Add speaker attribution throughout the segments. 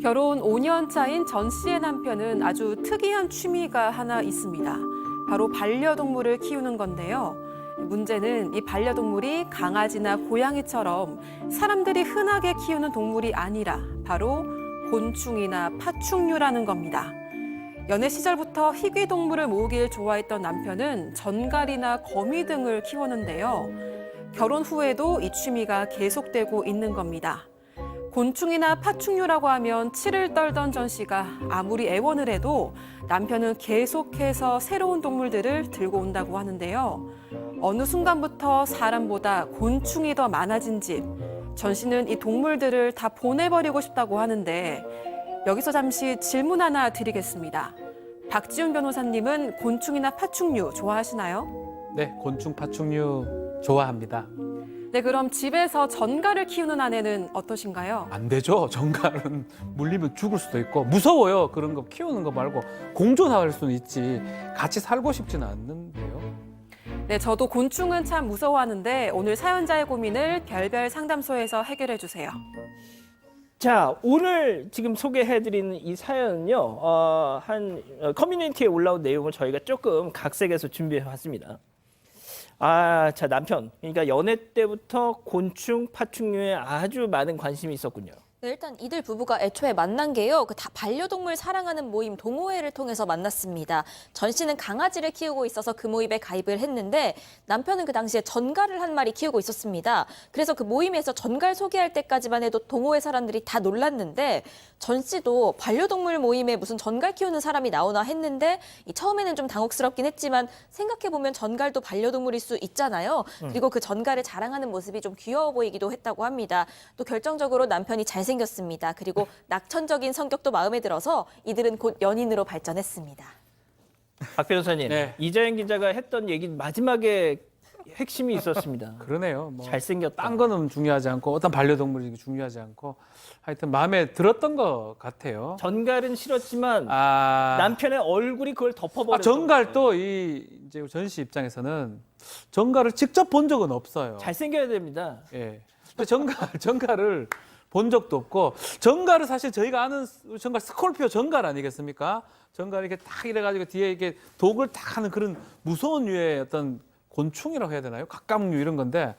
Speaker 1: 결혼 5년 차인 전 씨의 남편은 아주 특이한 취미가 하나 있습니다. 바로 반려동물을 키우는 건데요. 문제는 이 반려동물이 강아지나 고양이처럼 사람들이 흔하게 키우는 동물이 아니라 바로 곤충이나 파충류라는 겁니다. 연애 시절부터 희귀 동물을 모으길 좋아했던 남편은 전갈이나 거미 등을 키웠는데요. 결혼 후에도 이 취미가 계속되고 있는 겁니다. 곤충이나 파충류라고 하면 치를 떨던 전 씨가 아무리 애원을 해도 남편은 계속해서 새로운 동물들을 들고 온다고 하는데요. 어느 순간부터 사람보다 곤충이 더 많아진 집. 전 씨는 이 동물들을 다 보내버리고 싶다고 하는데 여기서 잠시 질문 하나 드리겠습니다. 박지훈 변호사님은 곤충이나 파충류 좋아하시나요?
Speaker 2: 네, 곤충, 파충류 좋아합니다.
Speaker 1: 네, 그럼 집에서 전갈을 키우는 아내는 어떠신가요?
Speaker 2: 안 되죠. 전갈은 물리면 죽을 수도 있고 무서워요. 그런 거 키우는 거 말고 공존할 수는 있지. 같이 살고 싶지는 않는데요.
Speaker 1: 네, 저도 곤충은 참 무서워하는데 오늘 사연자의 고민을 별별 상담소에서 해결해 주세요.
Speaker 3: 자, 오늘 지금 소개해드리는 이 사연은요, 커뮤니티에 올라온 내용을 저희가 조금 각색해서 준비해봤습니다. 자, 남편. 그러니까 연애 때부터 곤충, 파충류에 아주 많은 관심이 있었군요.
Speaker 4: 네, 일단 이들 부부가 애초에 만난 게요. 다 반려동물 사랑하는 모임 동호회를 통해서 만났습니다. 전 씨는 강아지를 키우고 있어서 그 모임에 가입을 했는데 남편은 그 당시에 전갈을 한 마리 키우고 있었습니다. 그래서 그 모임에서 전갈 소개할 때까지만 해도 동호회 사람들이 다 놀랐는데 전 씨도 반려동물 모임에 무슨 전갈 키우는 사람이 나오나 했는데 처음에는 좀 당혹스럽긴 했지만 생각해보면 전갈도 반려동물일 수 있잖아요. 그리고 그 전갈을 자랑하는 모습이 좀 귀여워 보이기도 했다고 합니다. 또 결정적으로 남편이 잘생겼습니다. 그리고 낙천적인 성격도 마음에 들어서 이들은 곧 연인으로 발전했습니다.
Speaker 3: 박 변호사님,
Speaker 2: 네.
Speaker 3: 이자연 기자가 했던 얘기 마지막에 핵심이 있었습니다.
Speaker 2: 그러네요. 뭐
Speaker 3: 잘생겼다.
Speaker 2: 딴 거는 중요하지 않고 어떤 반려동물이 중요하지 않고 하여튼 마음에 들었던 것 같아요.
Speaker 3: 전갈은 싫었지만 남편의 얼굴이 그걸 덮어버렸어요.
Speaker 2: 전갈도 이제 전 씨 입장에서는 전갈을 직접 본 적은 없어요.
Speaker 3: 잘생겨야 됩니다.
Speaker 2: 예. 근데 전갈을 본 적도 없고 전갈은 사실 저희가 아는 전갈 스콜피오 전갈 아니겠습니까? 전갈 이렇게 딱 이래가지고 뒤에 이렇게 독을 딱 하는 그런 무서운 류의 어떤 곤충이라고 해야 되나요? 갑각류 이런 건데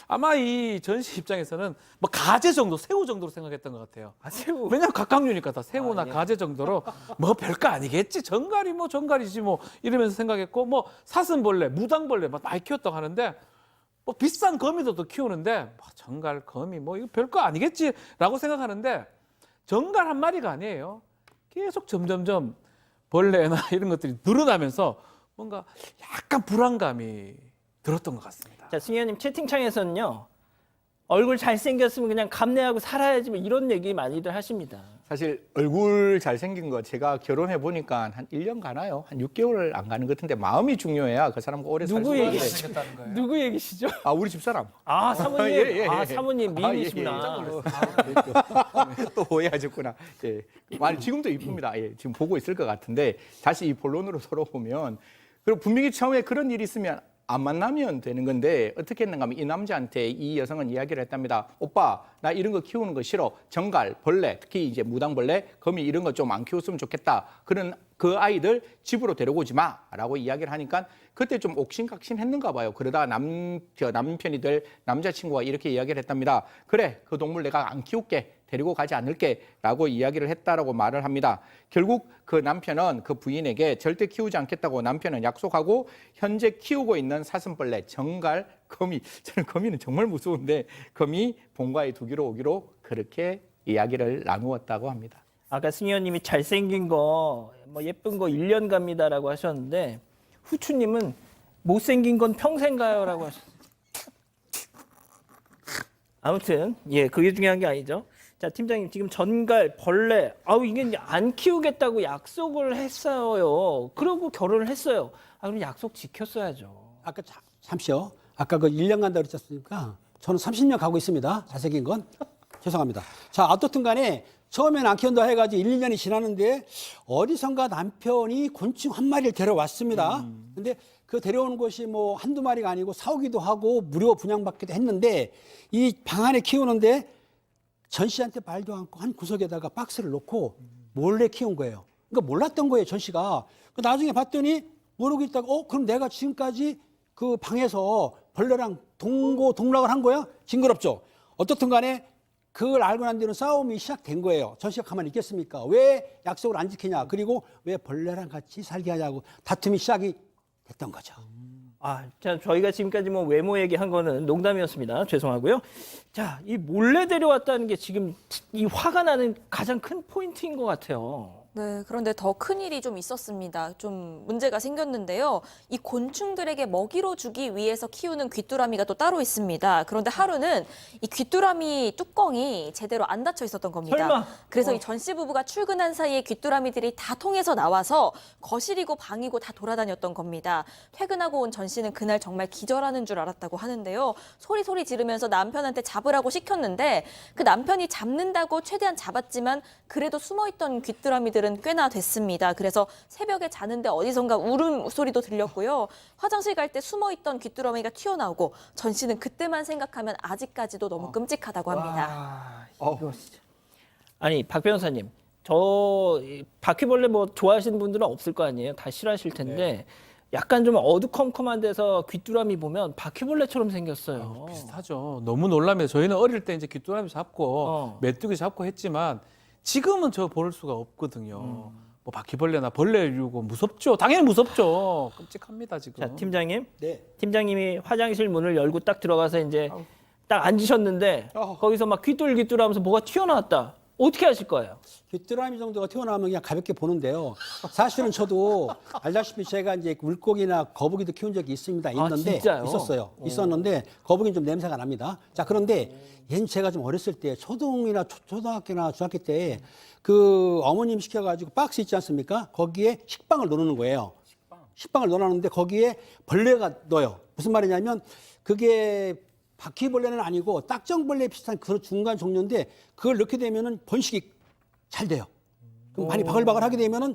Speaker 2: 아마 이 전 씨 입장에서는 뭐 가재 정도, 새우 정도로 생각했던 것 같아요.
Speaker 3: 새우.
Speaker 2: 왜냐면 갑각류니까 다 새우나
Speaker 3: 예.
Speaker 2: 가재 정도로 뭐 별거 아니겠지. 전갈이 뭐 전갈이지 뭐 이러면서 생각했고 뭐 사슴벌레, 무당벌레 막 많이 키웠다고 하는데 뭐 비싼 거미도 또 키우는데 뭐 전갈, 거미 뭐 이거 별거 아니겠지라고 생각하는데 전갈 한 마리가 아니에요. 계속 점점점 벌레나 이런 것들이 늘어나면서 뭔가 약간 불안감이 들었던 것 같습니다.
Speaker 3: 자, 승현님 채팅창에서는요. 얼굴 잘생겼으면 그냥 감내하고 살아야지 뭐 이런 얘기 많이들 하십니다.
Speaker 5: 사실 얼굴 잘생긴 거 제가 결혼해 보니까 한 1년 가나요? 한 6개월 안 가는 것 같은데 마음이 중요해야 그 사람과 오래 살
Speaker 3: 누구
Speaker 5: 수가
Speaker 3: 얘기?
Speaker 5: 있는데.
Speaker 3: 누구 얘기시죠?
Speaker 5: 우리 집사람.
Speaker 3: 사모님.
Speaker 5: 예.
Speaker 3: 사모님 미인이시구나.
Speaker 5: 또 오해하셨구나. 예. 아니, 지금도 이쁩니다. 예. 지금 보고 있을 것 같은데 다시 이 본론으로 돌아오면 그리고 분명히 처음에 그런 일이 있으면 안 만나면 되는 건데 어떻게 했는가 하면 이 남자한테 이 여성은 이야기를 했답니다. 오빠, 나 이런 거 키우는 거 싫어. 전갈, 벌레, 특히 이제 무당벌레, 거미 이런 거 좀 안 키웠으면 좋겠다. 그런 그 아이들 집으로 데려오지 마라고 이야기를 하니까 그때 좀 옥신각신했는가 봐요. 그러다 남편이 될 남자친구가 이렇게 이야기를 했답니다. 그래, 그 동물 내가 안 키울게. 데리고 가지 않을게 라고 이야기를 했다라고 말을 합니다. 결국 그 남편은 그 부인에게 절대 키우지 않겠다고 남편은 약속하고 현재 키우고 있는 사슴벌레, 전갈, 거미, 저는 거미는 정말 무서운데 거미 본가에 두기로 오기로 그렇게 이야기를 나누었다고 합니다.
Speaker 3: 아까 승현님이 잘생긴 거, 뭐 예쁜 거 1년 갑니다라고 하셨는데 후추님은 못생긴 건 평생 가요라고 하셨어요. 아무튼 그게 중요한 게 아니죠. 자, 팀장님 지금 전갈, 벌레, 이게 이제 안 키우겠다고 약속을 했어요. 그러고 결혼을 했어요. 그럼 약속 지켰어야죠.
Speaker 6: 아까 잠시요. 아까 그 1년 간다고 그랬지 않습니까? 저는 30년 가고 있습니다. 잘생긴 건. 죄송합니다. 자, 어떻든 간에 처음엔 안 키운다 해가지고 1, 2년이 지났는데 어디선가 남편이 곤충 한 마리를 데려왔습니다. 근데 그 데려오는 것이 뭐 한두 마리가 아니고 사오기도 하고 무료 분양받기도 했는데 이 방 안에 키우는데 전씨한테 말도 않고 한 구석에다가 박스를 놓고 몰래 키운 거예요. 그러니까 몰랐던 거예요, 전씨가. 나중에 봤더니 모르고 있다가 그럼 내가 지금까지 그 방에서 벌레랑 동락을 한 거야? 징그럽죠. 어떻든 간에 그걸 알고 난 뒤로는 싸움이 시작된 거예요. 전씨가 가만히 있겠습니까? 왜 약속을 안 지키냐? 그리고 왜 벌레랑 같이 살게 하냐고 다툼이 시작이 됐던 거죠.
Speaker 3: 자, 저희가 지금까지 뭐 외모 얘기한 거는 농담이었습니다. 죄송하고요. 자, 이 몰래 데려왔다는 게 지금 이 화가 나는 가장 큰 포인트인 것 같아요.
Speaker 4: 네, 그런데 더 큰 일이 좀 있었습니다. 좀 문제가 생겼는데요. 이 곤충들에게 먹이로 주기 위해서 키우는 귀뚜라미가 또 따로 있습니다. 그런데 하루는 이 귀뚜라미 뚜껑이 제대로 안 닫혀 있었던 겁니다.
Speaker 3: 설마?
Speaker 4: 그래서 이 전 씨 부부가 출근한 사이에 귀뚜라미들이 다 통해서 나와서 거실이고 방이고 다 돌아다녔던 겁니다. 퇴근하고 온 전 씨는 그날 정말 기절하는 줄 알았다고 하는데요. 소리 지르면서 남편한테 잡으라고 시켰는데 그 남편이 잡는다고 최대한 잡았지만 그래도 숨어있던 귀뚜라미들은 꽤나 됐습니다. 그래서 새벽에 자는데 어디선가 울음소리도 들렸고요. 화장실 갈 때 숨어있던 귀뚜라미가 튀어나오고 전 씨는 그때만 생각하면 아직까지도 너무 끔찍하다고 합니다.
Speaker 3: 이거 진짜. 아니, 박 변호사님, 저 바퀴벌레 뭐 좋아하시는 분들은 없을 거 아니에요? 다 싫어하실 텐데 약간 좀 어두컴컴한 데서 귀뚜라미 보면 바퀴벌레처럼 생겼어요.
Speaker 2: 비슷하죠. 너무 놀라면 저희는 어릴 때 이제 귀뚜라미 잡고 메뚜기 잡고 했지만 지금은 저 볼 수가 없거든요. 뭐 바퀴벌레나 벌레류고 무섭죠. 당연히 무섭죠. 끔찍합니다 지금.
Speaker 3: 자, 팀장님.
Speaker 6: 네.
Speaker 3: 팀장님이 화장실 문을 열고 딱 들어가서 이제 딱 앉으셨는데 거기서 막 귀뚤귀뚤하면서 뭐가 튀어나왔다. 어떻게 하실 거예요?
Speaker 6: 귀뚜라미 정도가 튀어나오면 그냥 가볍게 보는데요. 사실은 저도 알다시피 제가 이제 물고기나 거북이도 키운 적이 있습니다.
Speaker 3: 진짜요?
Speaker 6: 있었어요. 있었는데 거북이는 좀 냄새가 납니다. 자, 그런데 얘는 제가 좀 어렸을 때 초등이나 초등학교나 중학교 때 그 어머님 시켜가지고 박스 있지 않습니까? 거기에 식빵을 넣는 거예요. 식빵을 넣어놨는데 거기에 벌레가 넣어요. 무슨 말이냐면 그게 바퀴벌레는 아니고 딱정벌레 비슷한 그런 중간 종류인데 그걸 넣게 되면은 번식이 잘 돼요. 그럼 많이 바글바글 하게 되면은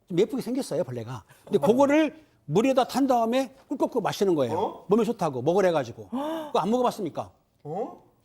Speaker 6: 좀 예쁘게 생겼어요, 벌레가. 근데 그거를 물에다 탄 다음에 꿀꺽꿀 마시는 거예요. 몸에 좋다고 먹으래가지고. 그거 안 먹어봤습니까?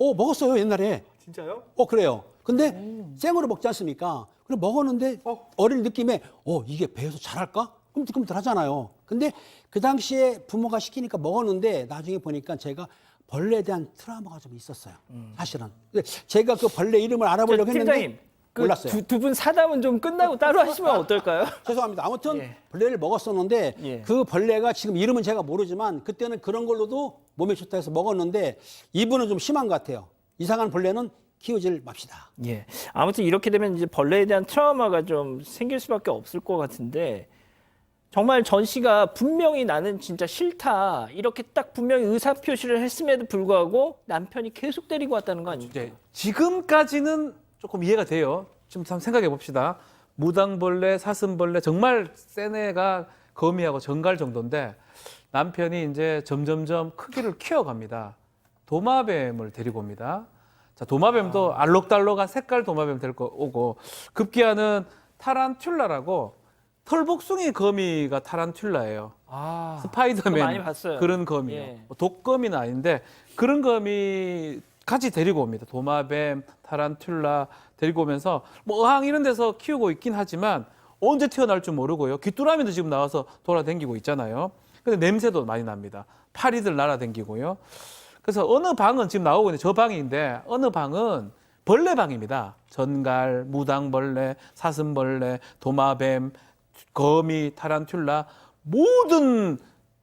Speaker 6: 먹었어요, 옛날에.
Speaker 5: 진짜요?
Speaker 6: 그래요. 근데 생으로 먹지 않습니까? 그럼 먹었는데 어릴 느낌에 이게 배에서 자랄까? 꿈틀꿈틀 하잖아요. 근데 그 당시에 부모가 시키니까 먹었는데 나중에 보니까 제가 벌레에 대한 트라우마가 좀 있었어요. 사실은. 근데 제가 그 벌레 이름을 알아보려고 했는데
Speaker 3: 팀장님,
Speaker 6: 몰랐어요.
Speaker 3: 두 분 사담은 좀 끝나고 따로 하시면 어떨까요?
Speaker 6: 죄송합니다. 아무튼
Speaker 3: 예.
Speaker 6: 벌레를 먹었었는데
Speaker 3: 예.
Speaker 6: 그 벌레가 지금 이름은 제가 모르지만 그때는 그런 걸로도 몸에 좋다 해서 먹었는데 이분은 좀 심한 것 같아요. 이상한 벌레는 키우질 맙시다.
Speaker 3: 예. 아무튼 이렇게 되면 이제 벌레에 대한 트라우마가 좀 생길 수밖에 없을 것 같은데 정말 전 씨가 분명히 나는 진짜 싫다 이렇게 딱 분명히 의사 표시를 했음에도 불구하고 남편이 계속 데리고 왔다는 거 아닙니까?
Speaker 2: 이제 지금까지는 조금 이해가 돼요. 좀 생각해 봅시다. 무당벌레, 사슴벌레 정말 센 애가 거미하고 정갈 정도인데 남편이 이제 점점점 크기를 키워갑니다. 도마뱀을 데리고 옵니다. 자, 도마뱀도 알록달록한 색깔 도마뱀 데리고 오고 급기야는 타란툴라라고 털복숭이 거미가 타란툴라예요. 스파이더맨
Speaker 3: 그거 많이 봤어요.
Speaker 2: 그런 거미요.
Speaker 3: 예.
Speaker 2: 독거미는 아닌데 그런 거미 같이 데리고 옵니다. 도마뱀, 타란툴라 데리고 오면서 뭐 어항 이런 데서 키우고 있긴 하지만 언제 튀어나올 줄 모르고요. 귀뚜라미도 지금 나와서 돌아다니고 있잖아요. 근데 냄새도 많이 납니다. 파리들 날아다니고요. 그래서 어느 방은 지금 나오고 있는데 저 방인데 어느 방은 벌레방입니다. 전갈, 무당벌레, 사슴벌레, 도마뱀, 거미, 타란툴라 모든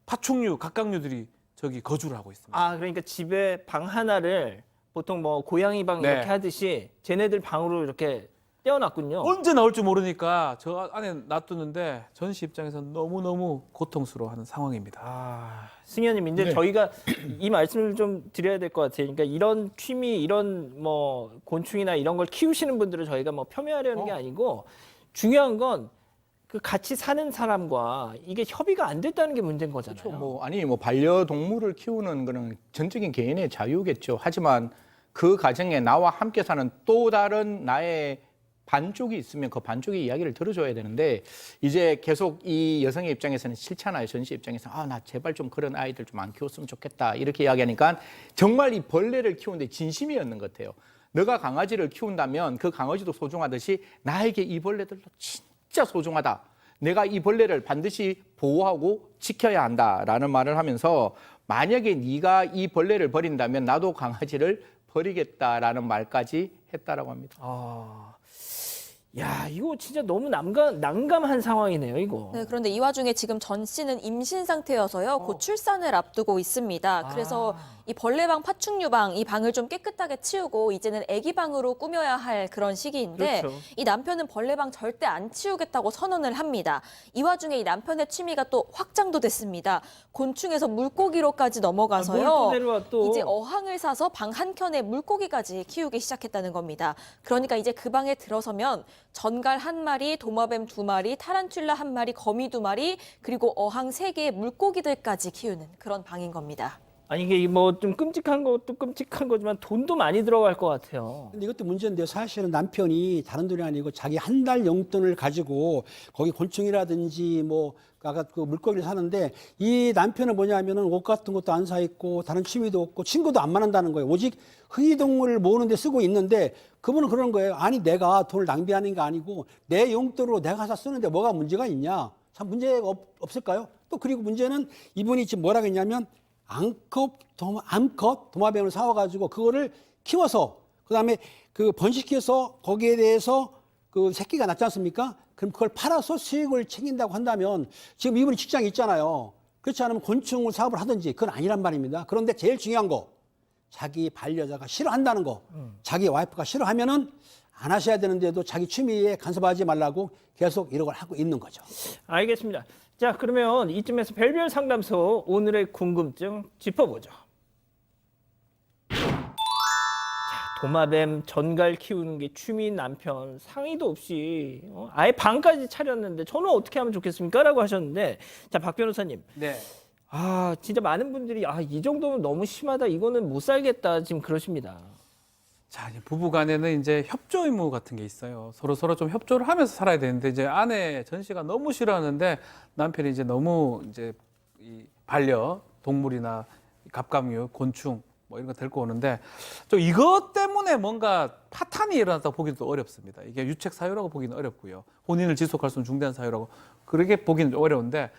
Speaker 2: 파충류, 각각류들이 저기 거주를 하고 있습니다.
Speaker 3: 그러니까 집에 방 하나를 보통 뭐 고양이 방
Speaker 2: 네.
Speaker 3: 이렇게 하듯이 쟤네들 방으로 이렇게 떼어놨군요.
Speaker 2: 언제 나올 줄 모르니까 저 안에 놔두는데 전 씨 입장에서는 너무너무 고통스러워하는 상황입니다.
Speaker 3: 승현님, 이제 저희가 이 말씀을 좀 드려야 될 것 같아요. 그러니까 이런 취미, 이런 뭐 곤충이나 이런 걸 키우시는 분들을 저희가 뭐 폄훼하려는 게 아니고 중요한 건 그 같이 사는 사람과 이게 협의가 안 됐다는 게 문제인 거잖아요.
Speaker 5: 그렇죠. 반려동물을 키우는 거는 전적인 개인의 자유겠죠. 하지만 그 가정에 나와 함께 사는 또 다른 나의 반쪽이 있으면 그 반쪽의 이야기를 들어줘야 되는데 이제 계속 이 여성의 입장에서는 싫잖아요. 전 씨 입장에서는 나 제발 좀 그런 아이들 좀 안 키웠으면 좋겠다 이렇게 이야기하니까 정말 이 벌레를 키우는데 진심이었는 것 같아요. 너가 강아지를 키운다면 그 강아지도 소중하듯이 나에게 이 벌레들도 진짜 소중하다. 내가 이 벌레를 반드시 보호하고 지켜야 한다라는 말을 하면서 만약에 네가 이 벌레를 버린다면 나도 강아지를 버리겠다라는 말까지 했다라고 합니다.
Speaker 3: 야, 이거 진짜 너무 난감한 상황이네요, 이거.
Speaker 4: 네, 그런데 이 와중에 지금 전 씨는 임신 상태여서요. 곧 출산을 앞두고 있습니다. 그래서 이 벌레방, 파충류방, 이 방을 좀 깨끗하게 치우고 이제는 아기 방으로 꾸며야 할 그런 시기인데
Speaker 3: 그렇죠.
Speaker 4: 이 남편은 벌레방 절대 안 치우겠다고 선언을 합니다. 이 와중에 이 남편의 취미가 또 확장도 됐습니다. 곤충에서 물고기로까지 넘어가서요.
Speaker 3: 뭘 또 내려와 또.
Speaker 4: 이제 어항을 사서 방 한켠에 물고기까지 키우기 시작했다는 겁니다. 그러니까 이제 그 방에 들어서면 전갈 1마리, 도마뱀 2마리, 타란툴라 1마리, 거미 2마리, 그리고 어항 3개의 물고기들까지 키우는 그런 방인 겁니다.
Speaker 3: 아니 이게 뭐 좀 끔찍한 것도 끔찍한 거지만 돈도 많이 들어갈 것 같아요.
Speaker 6: 근데 이것도 문제인데요. 사실은 남편이 다른 돈이 아니고 자기 한 달 용돈을 가지고 거기 곤충이라든지 뭐 아까 그 물고기를 사는데 이 남편은 뭐냐면은 옷 같은 것도 안 사 입고 다른 취미도 없고 친구도 안 만난다는 거예요. 오직 흥이동물을 모으는 데 쓰고 있는데 그분은 그런 거예요. 아니 내가 돈을 낭비하는 게 아니고 내 용돈으로 내가 사 쓰는데 뭐가 문제가 있냐. 참 문제가 없을까요? 또 그리고 문제는 이분이 지금 뭐라고 했냐면 암컷 도마뱀을 사와가지고 그거를 키워서 그다음에 그 번식해서 거기에 대해서 그 새끼가 낳지 않습니까? 그럼 그걸 팔아서 수익을 챙긴다고 한다면 지금 이분이 직장이 있잖아요. 그렇지 않으면 곤충을 사업을 하든지 그건 아니란 말입니다. 그런데 제일 중요한 거 자기 반려자가 싫어한다는 거 자기 와이프가 싫어하면은 안 하셔야 되는데도 자기 취미에 간섭하지 말라고 계속 이런 걸 하고 있는 거죠.
Speaker 3: 알겠습니다. 자, 그러면 이쯤에서 별별 상담소 오늘의 궁금증 짚어보죠. 자, 도마뱀, 전갈 키우는 게 취미인 남편 상의도 없이 아예 방까지 차렸는데 저는 어떻게 하면 좋겠습니까? 라고 하셨는데 자, 박 변호사님.
Speaker 2: 네.
Speaker 3: 아, 진짜 많은 분들이 이 정도면 너무 심하다. 이거는 못 살겠다. 지금 그러십니다.
Speaker 2: 자, 이제 부부 간에는 이제 협조 의무 같은 게 있어요. 서로 좀 협조를 하면서 살아야 되는데 이제 아내 전 씨가 너무 싫어하는데 남편이 이제 너무 이제 이 반려 동물이나 갑각류, 곤충 뭐 이런 거 데리고 오는데 좀 이것 때문에 뭔가 파탄이 일어났다고 보기도 어렵습니다. 이게 유책 사유라고 보기는 어렵고요. 혼인을 지속할 수 있는 중대한 사유라고 그렇게 보기는 좀 어려운데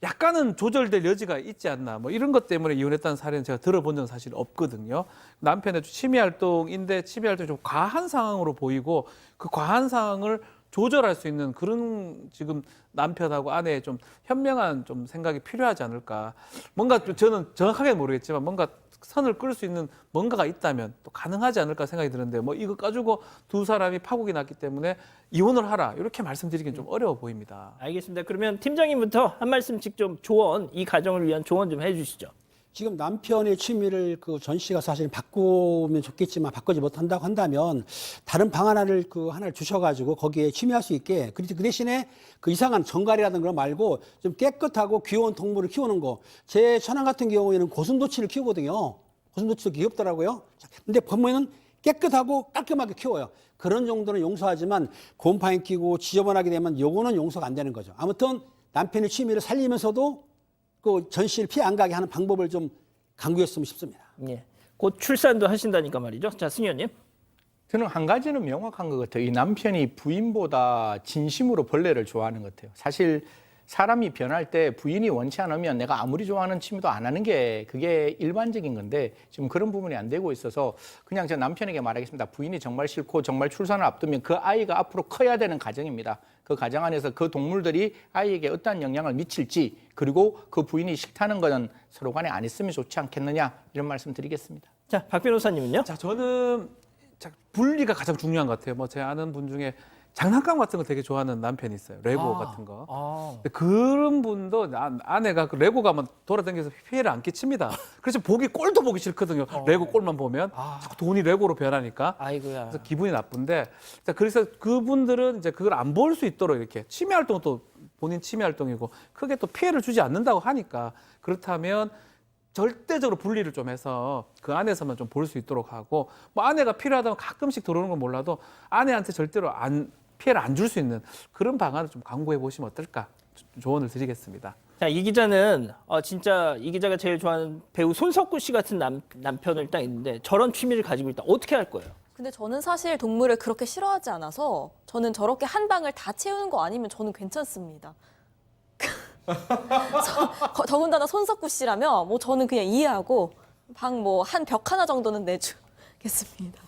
Speaker 2: 약간은 조절될 여지가 있지 않나 뭐 이런 것 때문에 이혼했다는 사례는 제가 들어본 적은 사실 없거든요. 남편의 취미 활동인데 취미 활동이 좀 과한 상황으로 보이고 그 과한 상황을 조절할 수 있는 그런 지금 남편하고 아내의 좀 현명한 좀 생각이 필요하지 않을까. 뭔가 저는 정확하게 모르겠지만 뭔가 선을 끌 수 있는 뭔가가 있다면 또 가능하지 않을까 생각이 드는데 뭐 이거 가지고 두 사람이 파국이 났기 때문에 이혼을 하라 이렇게 말씀드리기는 좀 어려워 보입니다.
Speaker 3: 알겠습니다. 그러면 팀장님부터 한 말씀씩 좀 조언, 이 가정을 위한 조언 좀 해주시죠.
Speaker 6: 지금 남편의 취미를 그 전 씨가 사실 바꾸면 좋겠지만 바꾸지 못한다고 한다면 다른 방 하나를 주셔가지고 거기에 취미할 수 있게 그리고 그 대신에 그 이상한 정갈이라든 그런 거 말고 좀 깨끗하고 귀여운 동물을 키우는 거. 제 처남 같은 경우에는 고슴도치를 키우거든요. 고슴도치도 귀엽더라고요. 근데 보면은 깨끗하고 깔끔하게 키워요. 그런 정도는 용서하지만 곰팡이 끼고 지저분하게 되면 요거는 용서가 안 되는 거죠. 아무튼 남편의 취미를 살리면서도 그 전 씨를 피해 안 가게 하는 방법을 좀 강구했으면 싶습니다.
Speaker 3: 예. 곧 출산도 하신다니까 말이죠. 자, 승희 의원님.
Speaker 5: 저는 한 가지는 명확한 것 같아요. 이 남편이 부인보다 진심으로 벌레를 좋아하는 것 같아요. 사실 사람이 변할 때 부인이 원치 않으면 내가 아무리 좋아하는 취미도 안 하는 게 그게 일반적인 건데 지금 그런 부분이 안 되고 있어서 그냥 제 남편에게 말하겠습니다. 부인이 정말 싫고 정말 출산을 앞두면 그 아이가 앞으로 커야 되는 가정입니다. 그 가정 안에서 그 동물들이 아이에게 어떠한 영향을 미칠지 그리고 그 부인이 싫다는 것은 서로 간에 안 했으면 좋지 않겠느냐 이런 말씀 드리겠습니다.
Speaker 3: 자, 박 변호사님은요?
Speaker 2: 자, 저는 분리가 가장 중요한 것 같아요. 뭐 제 아는 분 중에 장난감 같은 거 되게 좋아하는 남편이 있어요. 레고 같은 거. 근데 그런 분도 아내가 그 레고 가면 돌아다니면서 피해를 안 끼칩니다. 그래서 꼴도 보기 싫거든요. 레고 꼴만 보면 자꾸 돈이 레고로 변하니까.
Speaker 3: 아이고야.
Speaker 2: 그래서 기분이 나쁜데. 자, 그래서 그분들은 이제 그걸 안 볼 수 있도록 이렇게 취미 활동도 본인 취미 활동이고 크게 또 피해를 주지 않는다고 하니까 그렇다면 절대적으로 분리를 좀 해서 그 안에서만 좀 볼 수 있도록 하고 뭐 아내가 필요하다면 가끔씩 들어오는 건 몰라도 아내한테 절대로 피해를 안 줄 수 있는 그런 방안을 좀 강구해 보시면 어떨까 조언을 드리겠습니다.
Speaker 3: 자, 이 기자는 진짜 이 기자가 제일 좋아하는 배우 손석구 씨 같은 남편을 딱 있는데 저런 취미를 가지고 있다. 어떻게 할 거예요?
Speaker 4: 근데 저는 사실 동물을 그렇게 싫어하지 않아서 저는 저렇게 한 방을 다 채우는 거 아니면 저는 괜찮습니다. 더군다나 손석구 씨라면 뭐 저는 그냥 이해하고 방 뭐 한 벽 하나 정도는 내주겠습니다.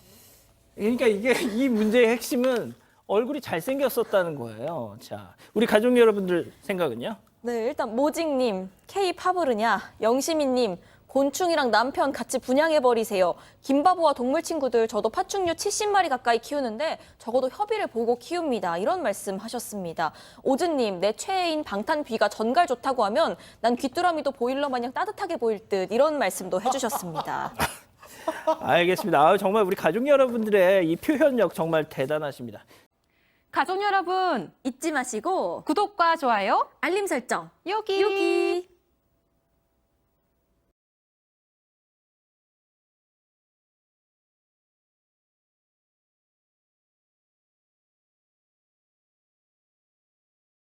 Speaker 3: 그러니까 이게 이 문제의 핵심은 얼굴이 잘생겼었다는 거예요. 자, 우리 가족 여러분들 생각은요?
Speaker 4: 네, 일단 모직님, K-파브르냐, 영시민님, 곤충이랑 남편 같이 분양해버리세요. 김바보와 동물 친구들 저도 파충류 70마리 가까이 키우는데 적어도 협의를 보고 키웁니다. 이런 말씀 하셨습니다. 오즈님, 내 최애인 방탄귀가 전갈 좋다고 하면 난 귀뚜라미도 보일러 마냥 따뜻하게 보일 듯 이런 말씀도 해주셨습니다.
Speaker 3: 알겠습니다. 아, 정말 우리 가족 여러분들의 이 표현력 정말 대단하십니다.
Speaker 1: 가족 여러분,
Speaker 4: 잊지 마시고
Speaker 1: 구독과 좋아요,
Speaker 4: 알림 설정
Speaker 1: 여기.